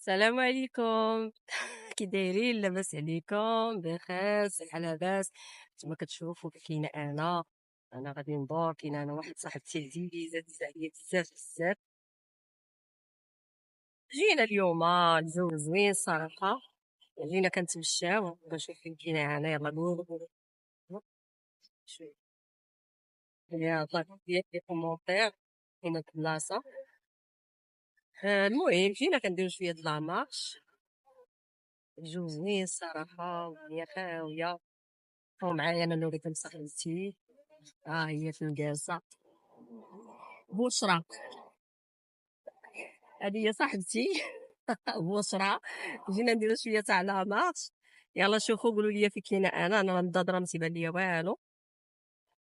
السلام عليكم. كي دايرين؟ لاباس عليكم؟ بخير؟ صحه لاباس؟ كما كتشوفوا كاينه انا غادي ندور. كاينه انا واحد صاحبتي عزيزه عليا بزاف بزاف. جينا اليوم الجو زوين صراحه. جينا كنتمشاو كنشوف فين كاينه انا. يلا قولوا شويه يا ديال لي كومونتير. كاينه البلاصه. المهم جينا كنديرو شويه د لا مارش. الجو زوين الصراحه والدنيا خاويه. ومعايا انا نوريكم صاحبتي. هي في الجالسة بشرى. هذه هي صاحبتي. بشرى. جينا نديرو شوية تاع لا مارش. يلا شوفوا قولوا لي فين كاينه انا مضادرة ما تيبان ليا والو.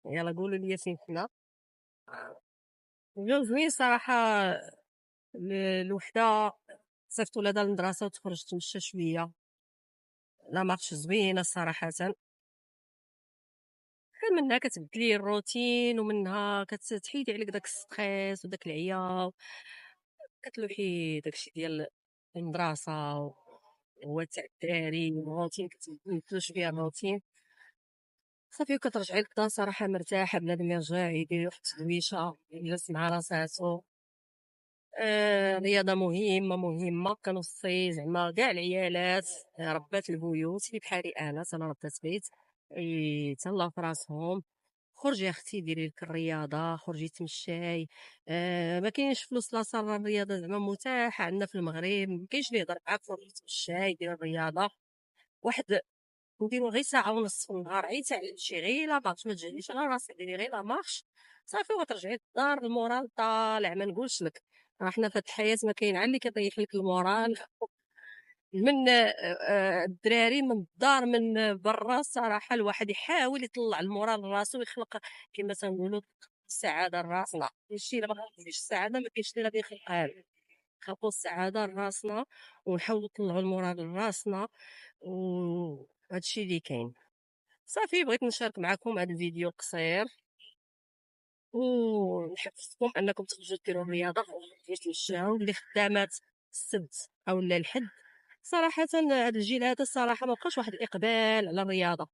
يلا قولوا لي فين كنا. الجو زوين صراحة. الوحدة صيفط ولادها للمدرسة وتخرج تمشى شوية. لا مارش زوينة صراحة. منها كتبدلي الروتين ومنها كتحيدي عليك داك الستريس وداك العيا. كتلوحي داكشي ديال المدرسة هو تاع الدراري الروتين كتبدلوش فيها الروتين صافي. وكترجعي للدار صراحة مرتاحة. بنادم يرجع يدير واحد التدويشة يجلس مع راساتو. رياضة مهمة كنوصي زعما كاع العيالات ربات البيوت اللي بحالي انا ربات بيت يتهلاو في راسهم. خرجي اختي ديري لك الرياضه، خرجي تمشاي. ما كاينش فلوس لا صال الرياضه زعما متاحه عندنا في المغرب. ما كاينش اللي يهضر معاك خرجي تمشاي دير الرياضه. واحد نديرو غير ساعه ونص في النهار عيت على شي غير لا مارش. ما تجهديش على راسك ديري غير لا مارش صافي وترجعي للدار. المورال طالع ما نقولش لك. راه حنا في هاد الحياه ما كاين عا اللي كيطيح لك المورال. من الدراري من الدار من برا الصراحه. الواحد يحاول يطلع المورال لراسو ويخلق كما تنقولوا السعاده لراسنا. هادشي الا ما خلقنيش السعاده ما كاينش اللي غادي يخلقها لي. نخلقوا السعاده لراسنا ونحاولوا نطلعوا المورال لراسنا. وهادشي اللي كاين. صافي بغيت نشارك معكم هذا الفيديو قصير ونحفزكم انكم تخرجوا ديروا الرياضه وتمشيو تمشاو اللي خدامات السبت او لا الحد. صراحه هذا الجيل هذا الصراحه ما بقاش واحد الاقبال على الرياضه.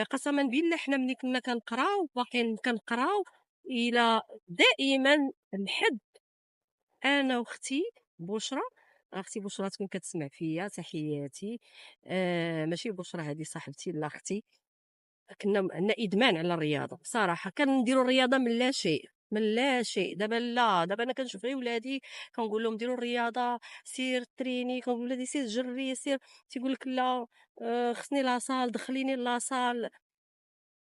قسما بالله حنا ملي كنا كنقراو باقيين كنقراو الى دائما الحد. انا واختي بشرى. اختي بشرى تكون كتسمع فيا تحياتي. ماشي بشرى هذه صاحبتي لا اختي. كنا عندنا ادمان على الرياضه بصراحه. كنديروا الرياضه من لا شيء من لا شيء. دابا لا دابا انا كنشوف غير ولادي كنقول لهم ديروا الرياضه سير تريني. كنقول لولادي سير جري سير. تيقول لك لا. خصني لاصال دخليني لاصال.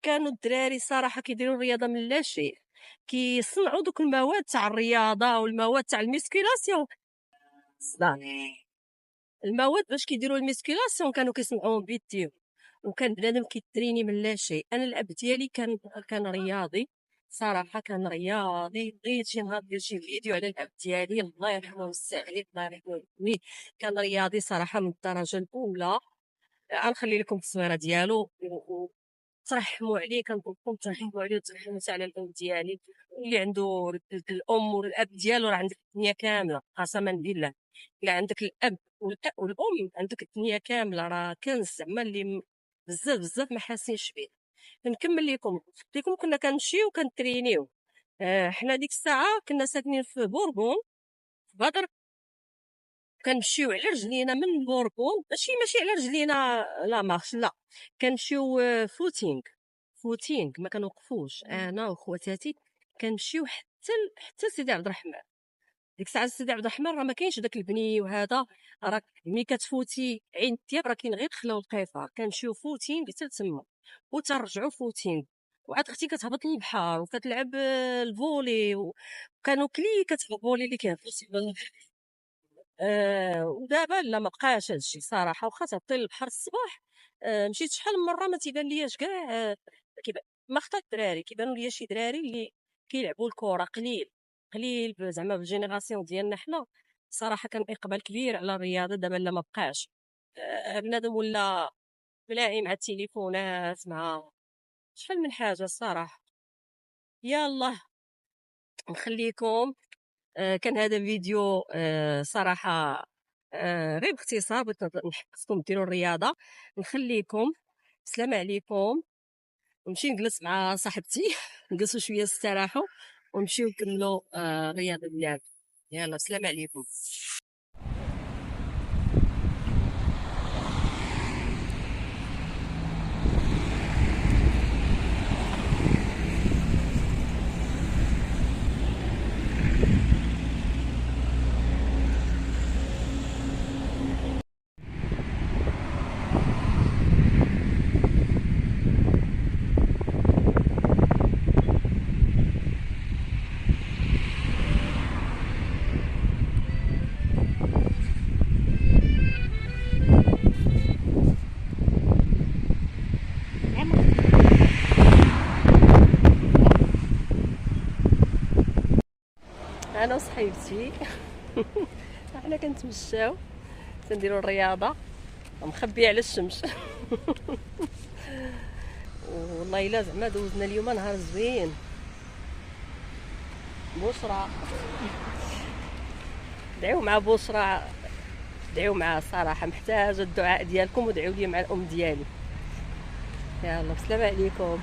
كانوا الدراري صراحه كيديروا الرياضه من لا شيء. كيصنعوا دوك المواد تاع الرياضه والمواد تاع الميسكيلاسيون. المواد باش كيديروا الميسكيلاسيون كانوا كيصنعوهم بيديهم. وكان بنادم كيتريني من لا شيء. انا الاب ديالي كان رياضي صراحه. كان رياضي. بغيت شي نهار ندير شي فيديو على الاب ديالي الله يرحمه ويوسع عليه الله يرحمه ويحميه. كان رياضي صراحه من الدرجه الاولى. غنخلي لكم التصويره ديالو ترحموا عليه. كنقول لكم ترحموا عليه وترحموا على الام ديالي. اللي عنده الام والاب ديالو راه عندك الدنيا كامله قسما بالله. الا عندك الاب والام عندك الدنيا كامله. راه كنز زعما اللي بزاف بزاف ما حاسينش به. نكمل لكم قلت لكم كنا كنمشيو كنترينيو. حنا ديك الساعه كنا ساكنين في بوربون في بدر. كنمشيو على رجلينا من بوربون ماشي على رجلينا لا مارش لا. كنمشيو فوتينغ ما كنوقفوش انا وخواتاتي. كنمشيو حتى سيدي عبد الرحمن. ديك الساعه سيدي عبد الرحمن راه ما كاينش داك البني وهذا. راك ملي كتفوتي عين الدياب راه كاين غير خلا والقيفار. كنمشيو فوتينغ حتى تما وترجعوا فوتينغ. وعاد اختي كتهبط للبحر وكتلعب الفولي وكانوا كلي كتهبط فولي اللي كيهبط. ودابا لا ما بقاش هادشي صراحه. واخا تهبطي للبحر الصباح. مشيت شحال من مره ما تيبان لياش كاع. ما خطا الدراري كيبانوا ليا شي دراري اللي كيلعبوا الكره قليل. قليل زعما بالجينيراسيون ديالنا حنا. صراحه كان اقبال كبير على الرياضه. دابا لا ما بقاش. بنادم ولا ملاهي مع التليفونات مع شحال من حاجه الصراحه. يلا نخليكم. كان هذا فيديو صراحه غير باختصار بغيت خصكم ديروا الرياضه. نخليكم، السلام عليكم، ونمشي نجلس مع صاحبتي نجلسوا شويه نستراحوا ونمشيو نكملوا الرياضه ديالنا. يلا السلام عليكم. انا وصحيبتي حنا كنتمشاو تنديروا الرياضه مخبيه على الشمس. والله الا زعما دوزنا اليوم نهار زوين. بشرى، دعيو مع بشرى، دعيو معها الصراحه، محتاجه الدعاء ديالكم ودعيو لي مع الام ديالي. يلا السلام عليكم.